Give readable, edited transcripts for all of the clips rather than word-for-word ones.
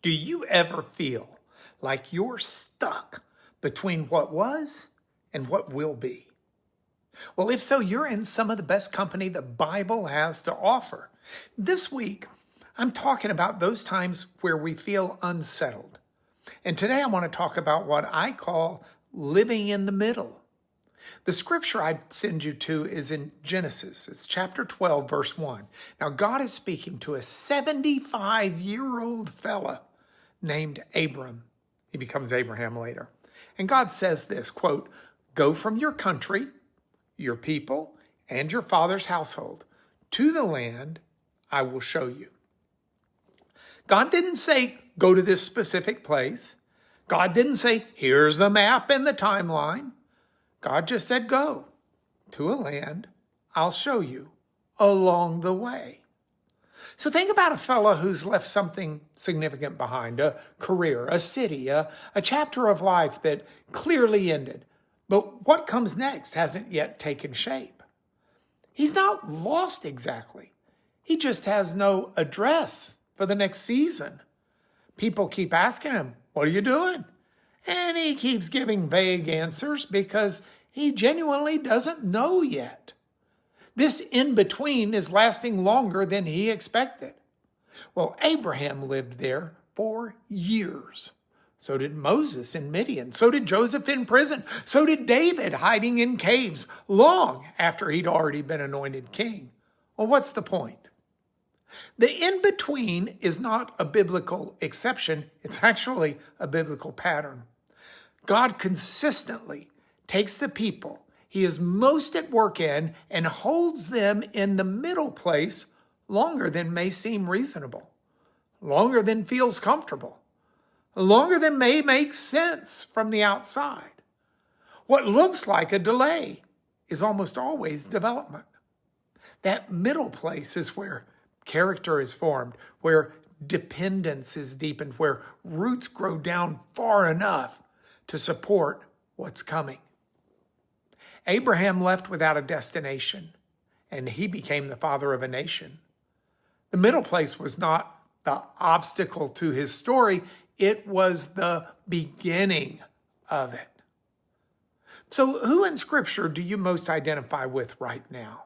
Do you ever feel like you're stuck between what was and what will be? Well, if so, you're in some of the best company the Bible has to offer. This week, I'm talking about those times where we feel unsettled. And today I want to talk about what I call living in the middle. The scripture I send you to is in Genesis. It's chapter 12, verse 1. Now, God is speaking to a 75-year-old fella named Abram. He becomes Abraham later. And God says this, quote, "Go from your country, your people, and your father's household to the land I will show you." God didn't say, go to this specific place. God didn't say, here's the map and the timeline. God just said, go to a land I'll show you along the way. So think about a fellow who's left something significant behind, a career, a city, a chapter of life that clearly ended. But what comes next hasn't yet taken shape. He's not lost exactly. He just has no address for the next season. People keep asking him, what are you doing? And he keeps giving vague answers because he genuinely doesn't know yet. This in-between is lasting longer than he expected. Well, Abraham lived there for years. So did Moses in Midian. So did Joseph in prison. So did David hiding in caves long after he'd already been anointed king. Well, what's the point? The in-between is not a biblical exception. It's actually a biblical pattern. God consistently takes the people he is most at work in and holds them in the middle place longer than may seem reasonable, longer than feels comfortable, longer than may make sense from the outside. What looks like a delay is almost always development. That middle place is where character is formed, where dependence is deepened, where roots grow down far enough to support what's coming. Abraham left without a destination, and he became the father of a nation. The middle place was not the obstacle to his story, it was the beginning of it. So who in Scripture do you most identify with right now?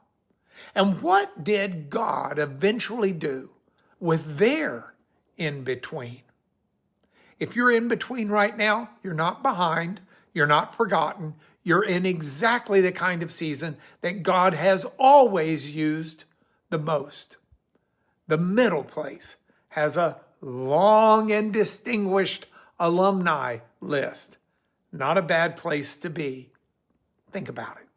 And what did God eventually do with their in-between? If you're in between right now, you're not behind, you're not forgotten, you're in exactly the kind of season that God has always used the most. The middle place has a long and distinguished alumni list. Not a bad place to be. Think about it.